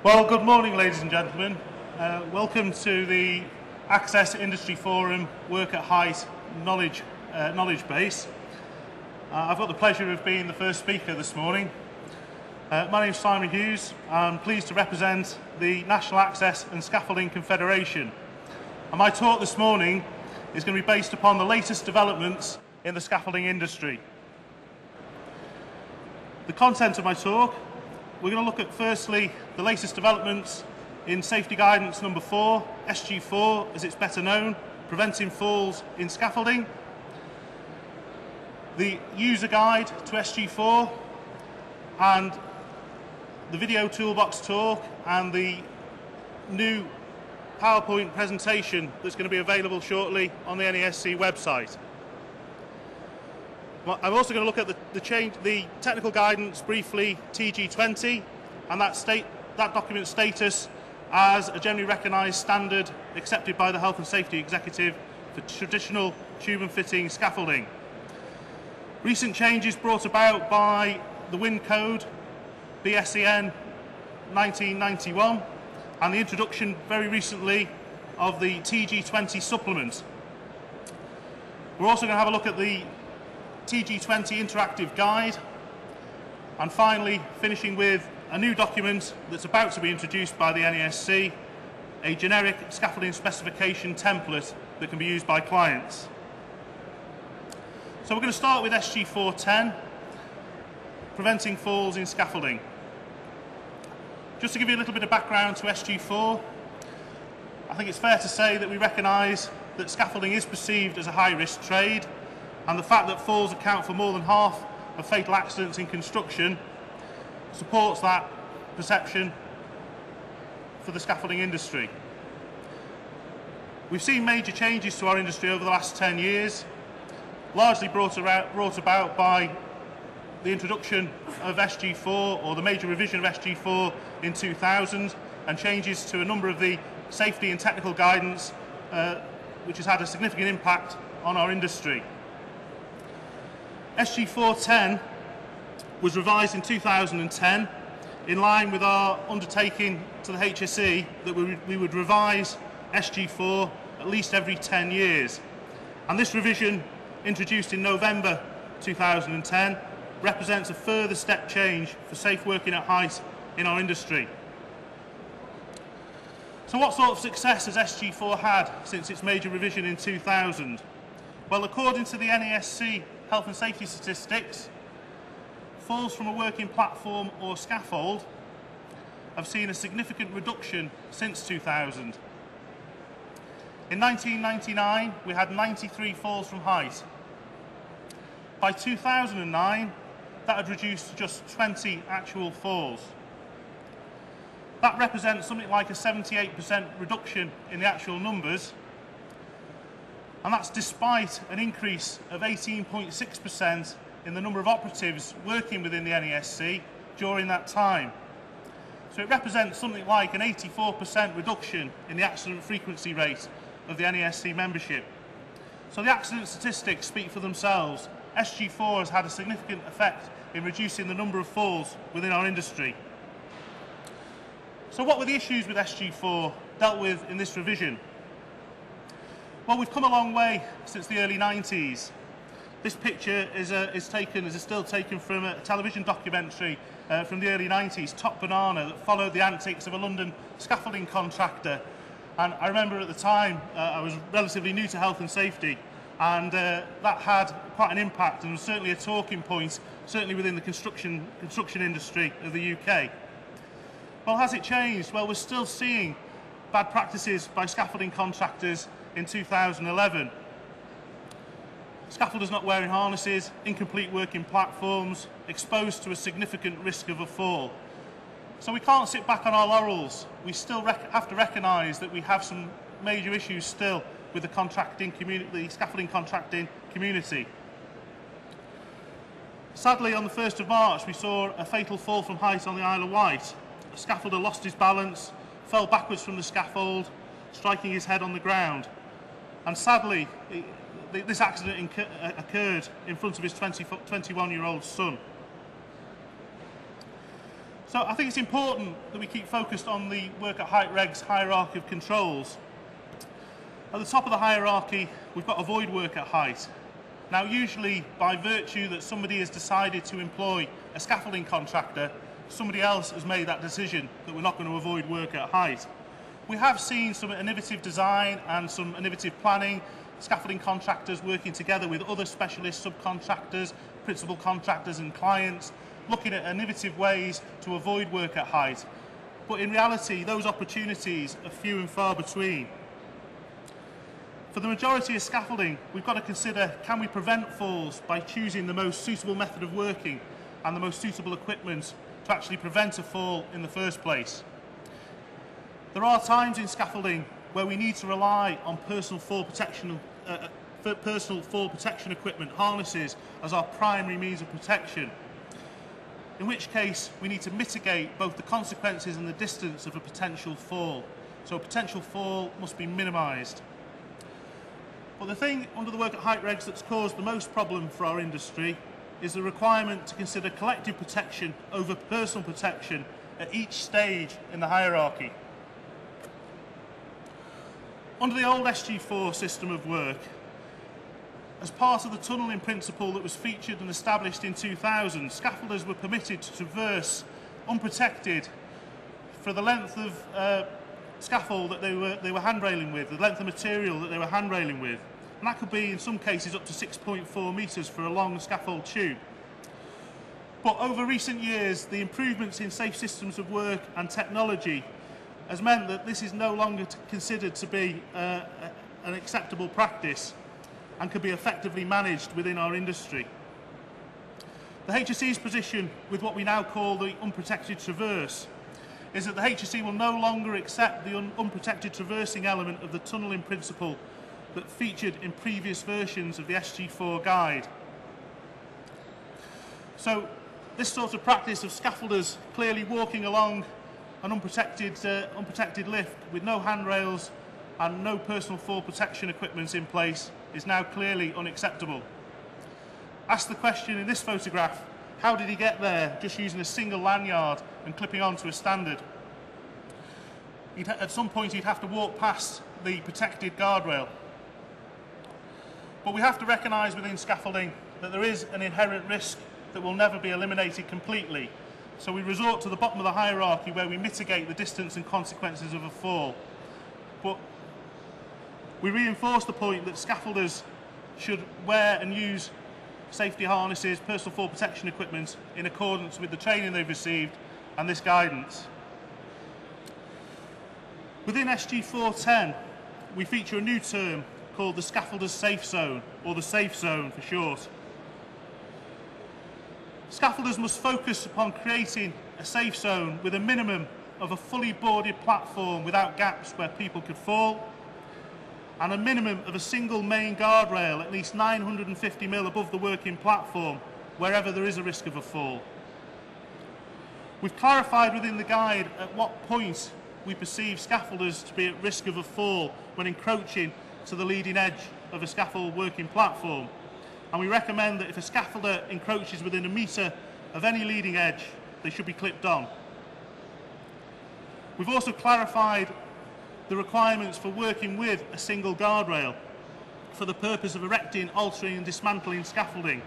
Well, good morning, ladies and gentlemen. Welcome to the Access Industry Forum Work at Height Knowledge Base. I've got the pleasure of being the first speaker this morning. My name is Simon Hughes. I'm pleased to represent the National Access and Scaffolding Confederation. And my talk this morning is going to be based upon the latest developments in the scaffolding industry. The content of my talk: we're going to look at, firstly, the latest developments in Safety Guidance number 4, SG4 as it's better known, preventing falls in scaffolding, the user guide to SG4, and the video toolbox talk, and the new PowerPoint presentation that's going to be available shortly on the NASC website. I'm also going to look at the technical guidance briefly, TG20, and that document status as a generally recognised standard accepted by the Health and Safety Executive for traditional tube and fitting scaffolding. Recent changes brought about by the WIN code, BSEN 1991, and the introduction very recently of the TG20 supplement. We're also going to have a look at the TG20 interactive guide, and finally finishing with a new document that's about to be introduced by the NASC, a generic scaffolding specification template that can be used by clients. So we're going to start with SG410, preventing falls in scaffolding. Just to give you a little bit of background to SG4, I think it's fair to say that we recognise that scaffolding is perceived as a high-risk trade, and the fact that falls account for more than half of fatal accidents in construction supports that perception for the scaffolding industry. We've seen major changes to our industry over the last 10 years, largely brought about by the introduction of SG4, or the major revision of SG4 in 2000, and changes to a number of the safety and technical guidance, which has had a significant impact on our industry. SG410 was revised in 2010 in line with our undertaking to the HSE that we would revise SG4 at least every 10 years. And this revision, introduced in November 2010, represents a further step change for safe working at height in our industry. So what sort of success has SG4 had since its major revision in 2000? Well, according to the NASC Health and Safety statistics, falls from a working platform or scaffold have seen a significant reduction since 2000. In 1999, we had 93 falls from height. By 2009, that had reduced to just 20 actual falls. That represents something like a 78% reduction in the actual numbers, and that's despite an increase of 18.6% in the number of operatives working within the NASC during that time. So it represents something like an 84% reduction in the accident frequency rate of the NASC membership. So the accident statistics speak for themselves. SG4 has had a significant effect in reducing the number of falls within our industry. So what were the issues with SG4 dealt with in this revision? Well, we've come a long way since the early 90s. This picture is still taken from a television documentary from the early 90s, Top Banana, that followed the antics of a London scaffolding contractor. And I remember at the time, I was relatively new to health and safety, and that had quite an impact, and was certainly a talking point, certainly within the construction industry of the UK. Well, has it changed? Well, we're still seeing bad practices by scaffolding contractors in 2011. Scaffolders not wearing harnesses, incomplete working platforms, exposed to a significant risk of a fall. So we can't sit back on our laurels. We still have to recognise that we have some major issues still with the scaffolding contracting community. Sadly, on the 1st of March, we saw a fatal fall from height on the Isle of Wight. A scaffolder lost his balance, fell backwards from the scaffold, striking his head on the ground. And sadly, this accident occurred in front of his 21-year-old son. So I think it's important that we keep focused on the work at height regs hierarchy of controls. At the top of the hierarchy, we've got avoid work at height. Now, usually by virtue that somebody has decided to employ a scaffolding contractor, somebody else has made that decision that we're not going to avoid work at height. We have seen some innovative design and some innovative planning, scaffolding contractors working together with other specialist subcontractors, principal contractors and clients, looking at innovative ways to avoid work at height. But in reality, those opportunities are few and far between. For the majority of scaffolding, we've got to consider, can we prevent falls by choosing the most suitable method of working and the most suitable equipment to actually prevent a fall in the first place. There are times in scaffolding where we need to rely on personal fall protection equipment, harnesses, as our primary means of protection, in which case we need to mitigate both the consequences and the distance of a potential fall. So a potential fall must be minimised. But the thing under the work at height regs that's caused the most problem for our industry is the requirement to consider collective protection over personal protection at each stage in the hierarchy. Under the old SG4 system of work, as part of the tunnelling principle that was featured and established in 2000, scaffolders were permitted to traverse unprotected for the length of scaffold that they were handrailing with, the length of material that they were handrailing with. And that could be, in some cases, up to 6.4 metres for a long scaffold tube. But over recent years, the improvements in safe systems of work and technology has meant that this is no longer considered to be an acceptable practice and can be effectively managed within our industry. The HSE's position with what we now call the unprotected traverse is that the HSE will no longer accept the unprotected traversing element of the tunnelling principle that featured in previous versions of the SG4 guide. So this sort of practice of scaffolders clearly walking along an unprotected lift with no handrails and no personal fall protection equipment in place is now clearly unacceptable. Ask the question in this photograph, how did he get there just using a single lanyard and clipping onto a standard? At some point he'd have to walk past the protected guardrail. But we have to recognise within scaffolding that there is an inherent risk that will never be eliminated completely. So we resort to the bottom of the hierarchy where we mitigate the distance and consequences of a fall. But we reinforce the point that scaffolders should wear and use safety harnesses, personal fall protection equipment in accordance with the training they've received and this guidance. Within SG 410, we feature a new term called the scaffolder's safe zone, or the safe zone for short. Scaffolders must focus upon creating a safe zone with a minimum of a fully boarded platform without gaps where people could fall, and a minimum of a single main guardrail at least 950 mm above the working platform wherever there is a risk of a fall. We've clarified within the guide at what point we perceive scaffolders to be at risk of a fall when encroaching to the leading edge of a scaffold working platform. And we recommend that if a scaffolder encroaches within a metre of any leading edge, they should be clipped on. We've also clarified the requirements for working with a single guardrail for the purpose of erecting, altering and dismantling scaffolding.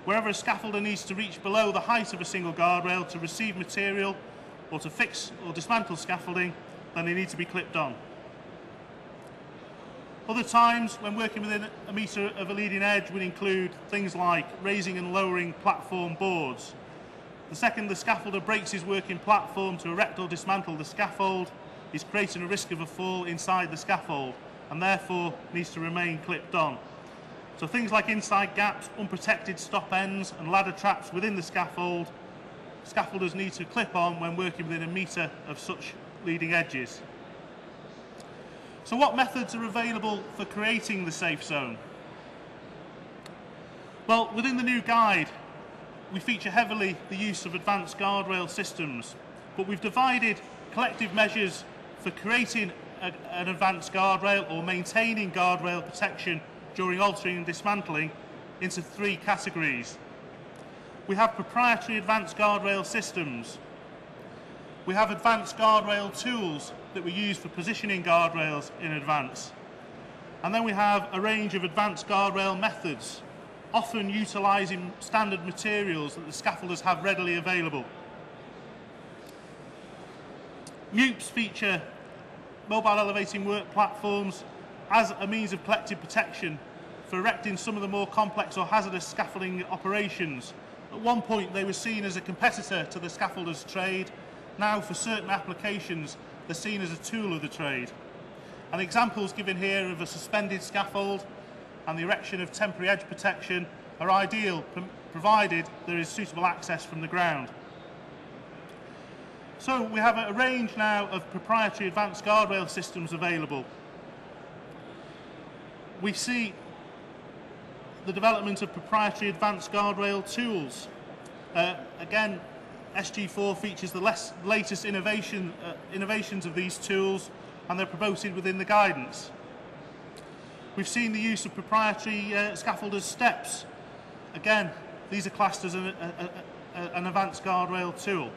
Wherever a scaffolder needs to reach below the height of a single guardrail to receive material or to fix or dismantle scaffolding, then they need to be clipped on. Other times when working within a metre of a leading edge would include things like raising and lowering platform boards. The second the scaffolder breaks his working platform to erect or dismantle the scaffold, he's creating a risk of a fall inside the scaffold and therefore needs to remain clipped on. So things like inside gaps, unprotected stop ends and ladder traps within the scaffold, scaffolders need to clip on when working within a metre of such leading edges. So what methods are available for creating the safe zone? Well, within the new guide, we feature heavily the use of advanced guardrail systems, but we've divided collective measures for creating an advanced guardrail or maintaining guardrail protection during altering and dismantling into three categories. We have proprietary advanced guardrail systems, We have advanced guardrail tools that we use for positioning guardrails in advance. And then we have a range of advanced guardrail methods, often utilising standard materials that the scaffolders have readily available. MUPs feature mobile elevating work platforms as a means of collective protection for erecting some of the more complex or hazardous scaffolding operations. At one point they were seen as a competitor to the scaffolder's trade. Now for certain applications they're seen as a tool of the trade. And examples given here of a suspended scaffold and the erection of temporary edge protection are ideal provided there is suitable access from the ground. So we have a range now of proprietary advanced guardrail systems available. We see the development of proprietary advanced guardrail tools. Again, SG4 features the latest innovations of these tools, and they're promoted within the guidance. We've seen the use of proprietary scaffolders steps. Again, these are classed as an advanced guardrail tool.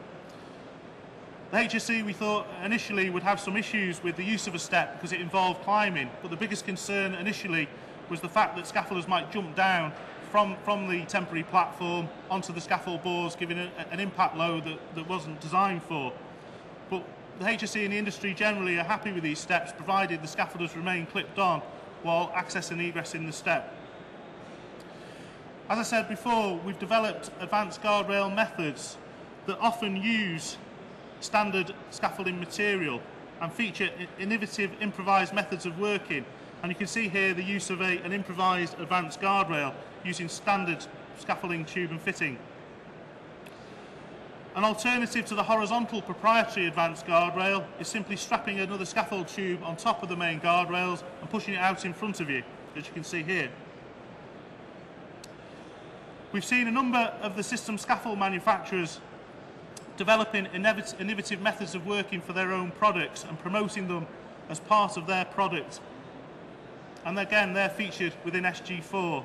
The HSE, we thought initially, would have some issues with the use of a step because it involved climbing, but the biggest concern initially was the fact that scaffolders might jump down from the temporary platform onto the scaffold boards, giving an impact load that wasn't designed for. But the HSE and the industry generally are happy with these steps, provided the scaffolders remain clipped on while access and egress in the step. As I said before, we've developed advanced guardrail methods that often use standard scaffolding material and feature innovative improvised methods of working. And you can see here the use of an improvised advanced guardrail using standard scaffolding tube and fitting. An alternative to the horizontal proprietary advanced guardrail is simply strapping another scaffold tube on top of the main guardrails and pushing it out in front of you, as you can see here. We've seen a number of the system scaffold manufacturers developing innovative methods of working for their own products and promoting them as part of their product. And again, they're featured within SG4,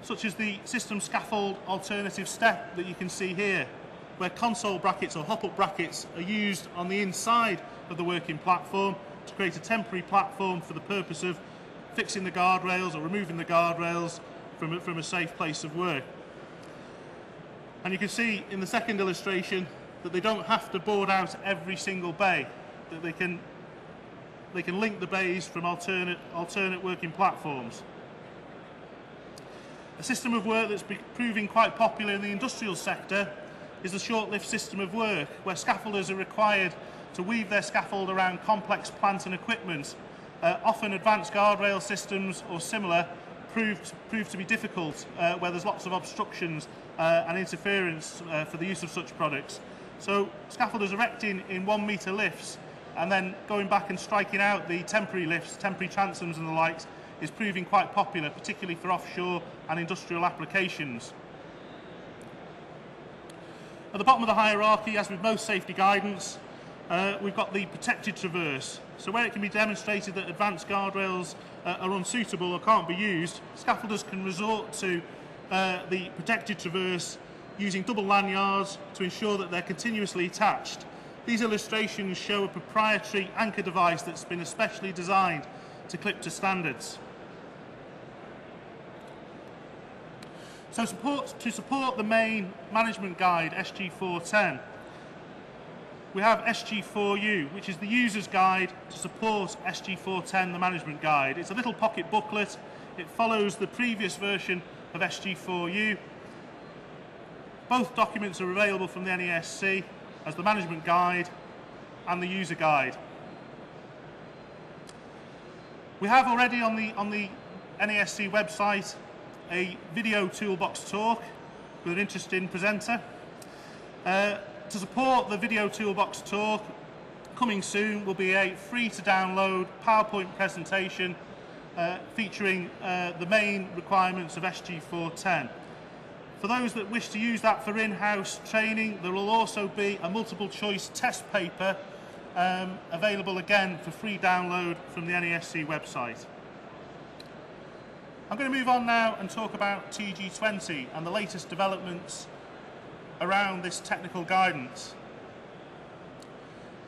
such as the system scaffold alternative step that you can see here, where console brackets or hop-up brackets are used on the inside of the working platform to create a temporary platform for the purpose of fixing the guardrails or removing the guardrails from a safe place of work. And you can see in the second illustration that they don't have to board out every single bay, that they can link the bays from alternate working platforms. A system of work that's proving quite popular in the industrial sector is the short lift system of work, where scaffolders are required to weave their scaffold around complex plant and equipment. Often advanced guardrail systems or similar prove to be difficult where there's lots of obstructions and interference for the use of such products. So scaffolders erecting in 1 metre lifts and then going back and striking out the temporary lifts, temporary transoms and the likes, is proving quite popular, particularly for offshore and industrial applications. At the bottom of the hierarchy, as with most safety guidance, we've got the protected traverse. So where it can be demonstrated that advanced guardrails are unsuitable or can't be used, scaffolders can resort to the protected traverse using double lanyards to ensure that they're continuously attached. These illustrations show a proprietary anchor device that's been especially designed to clip to standards. So to support the main management guide, SG410, we have SG4U, which is the user's guide to support SG410, the management guide. It's a little pocket booklet. It follows the previous version of SG4U. Both documents are available from the NASC as the management guide and the user guide. We have already on the NASC website a video toolbox talk with an interesting presenter. To support the video toolbox talk, coming soon will be a free to download PowerPoint presentation featuring the main requirements of SG410. For those that wish to use that for in-house training, there will also be a multiple choice test paper available again for free download from the NASC website. I'm going to move on now and talk about TG20 and the latest developments around this technical guidance.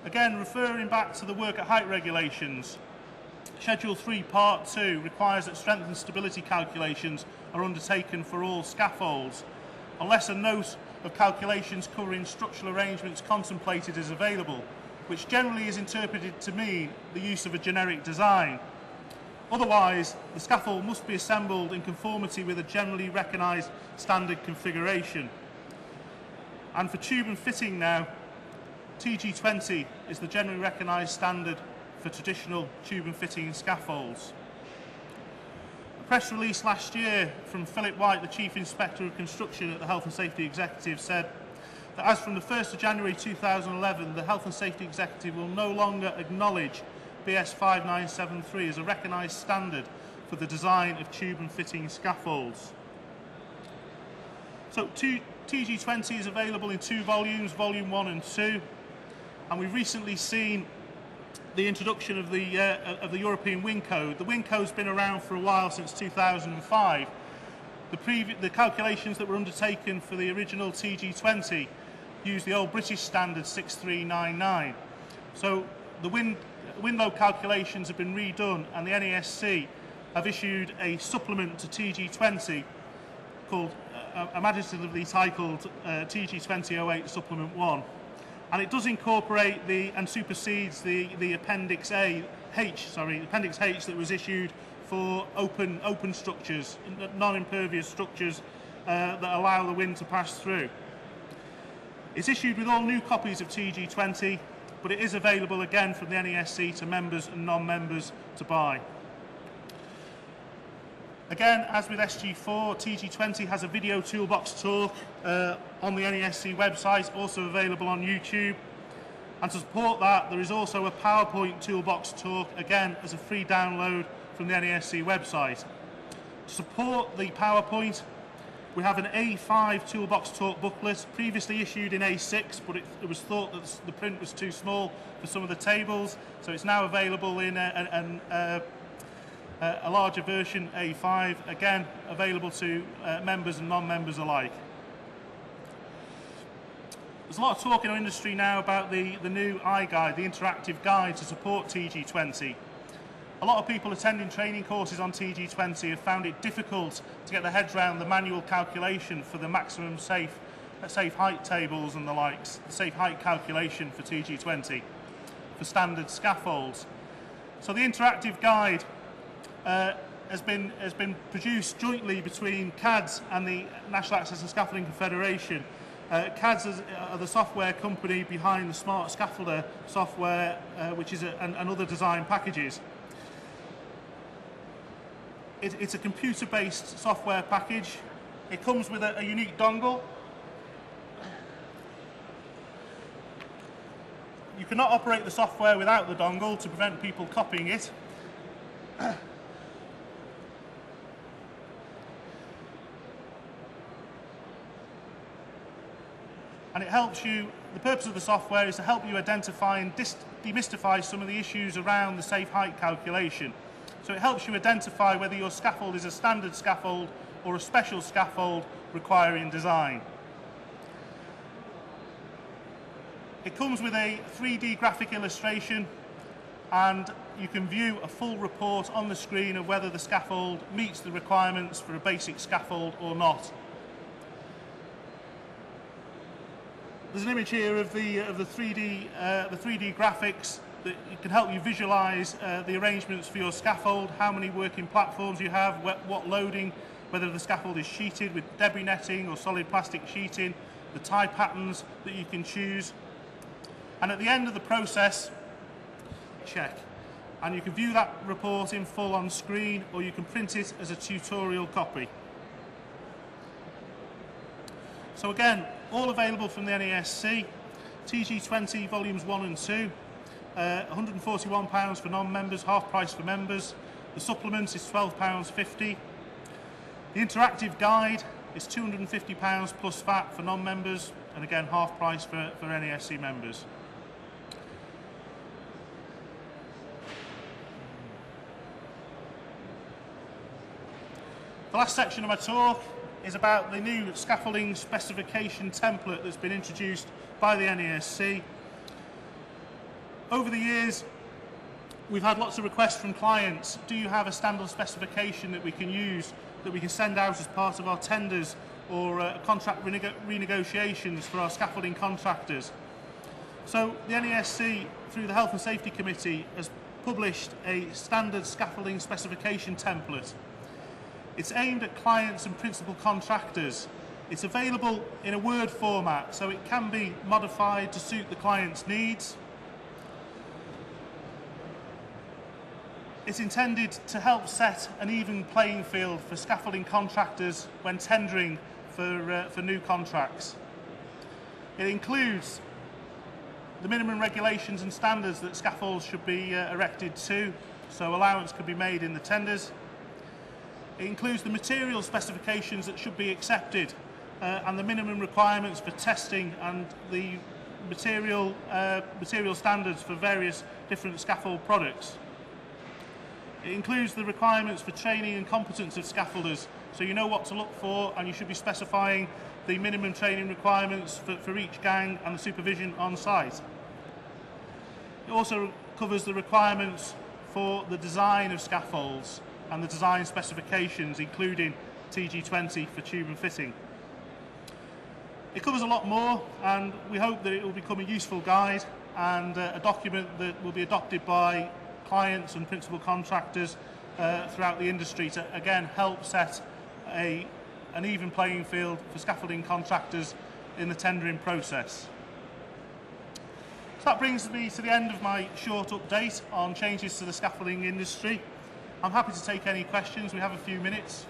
Again, referring back to the work at height regulations, Schedule 3 Part 2 requires that strength and stability calculations are undertaken for all scaffolds, unless a note of calculations covering structural arrangements contemplated is available, which generally is interpreted to mean the use of a generic design. Otherwise, the scaffold must be assembled in conformity with a generally recognised standard configuration. And for tube and fitting now, TG20 is the generally recognised standard for traditional tube and fitting scaffolds. A press release last year from Philip White, the Chief Inspector of Construction at the Health and Safety Executive, said that as from the 1st of January 2011, the Health and Safety Executive will no longer acknowledge BS 5973 as a recognised standard for the design of tube and fitting scaffolds. So TG20 is available in 2 volumes, Volume 1 and 2, and we've recently seen the introduction of the European Wind Code. The Wind Code's been around for a while, since 2005. The calculations that were undertaken for the original TG20 used the old British standard 6399. So the wind load calculations have been redone, and the NASC have issued a supplement to TG20 called imaginatively titled TG2008 Supplement 1. And it does incorporate and supersedes the Appendix H that was issued for open structures, non-impervious structures that allow the wind to pass through. It's issued with all new copies of TG20, but it is available again from the NASC to members and non-members to buy. Again, as with SG4, TG20 has a video toolbox talk on the NASC website, also available on YouTube. And to support that, there is also a PowerPoint toolbox talk, again, as a free download from the NASC website. To support the PowerPoint, we have an A5 toolbox talk booklet, previously issued in A6, but it was thought that the print was too small for some of the tables, so it's now available in a larger version, A5, again available to members and non-members alike. There's a lot of talk in our industry now about the new iGuide, the interactive guide to support TG20. A lot of people attending training courses on TG20 have found it difficult to get their heads around the manual calculation for the maximum safe height tables and the likes, the safe height calculation for TG20 for standard scaffolds. So the interactive guide has been produced jointly between CADS and the National Access and Scaffolding Confederation. CADS are the software company behind the Smart Scaffolder software, which is and other design packages. It's a computer-based software package. It comes with a unique dongle. You cannot operate the software without the dongle to prevent people copying it. And it helps you, the purpose of the software is to help you identify and demystify some of the issues around the safe height calculation. So it helps you identify whether your scaffold is a standard scaffold or a special scaffold requiring design. It comes with a 3D graphic illustration, and you can view a full report on the screen of whether the scaffold meets the requirements for a basic scaffold or not. There's an image here of the 3D graphics that can help you visualise the arrangements for your scaffold, how many working platforms you have, what loading, whether the scaffold is sheeted with debris netting or solid plastic sheeting, the tie patterns that you can choose. And at the end of the process, check. And you can view that report in full on screen, or you can print it as a tutorial copy. So again, all available from the NASC, TG20 volumes 1 and 2, £141 for non-members, half price for members. The supplement is £12.50. The interactive guide is £250 plus VAT for non-members, and again half price for NASC members. The last section of my talk is about the new scaffolding specification template that's been introduced by the NASC. Over the years, we've had lots of requests from clients. Do you have a standard specification that we can use, that we can send out as part of our tenders or contract renegotiations for our scaffolding contractors? So the NASC, through the Health and Safety Committee, has published a standard scaffolding specification template. It's aimed at clients and principal contractors. It's available in a Word format, so it can be modified to suit the client's needs. It's intended to help set an even playing field for scaffolding contractors when tendering for new contracts. It includes the minimum regulations and standards that scaffolds should be erected to, so allowance could be made in the tenders. It includes the material specifications that should be accepted and the minimum requirements for testing and the material standards for various different scaffold products. It includes the requirements for training and competence of scaffolders, so you know what to look for, and you should be specifying the minimum training requirements for each gang and the supervision on site. It also covers the requirements for the design of scaffolds and the design specifications, including TG20 for tube and fitting. It covers a lot more, and we hope that it will become a useful guide and a document that will be adopted by clients and principal contractors throughout the industry to, again, help set an even playing field for scaffolding contractors in the tendering process. So that brings me to the end of my short update on changes to the scaffolding industry. I'm happy to take any questions. We have a few minutes.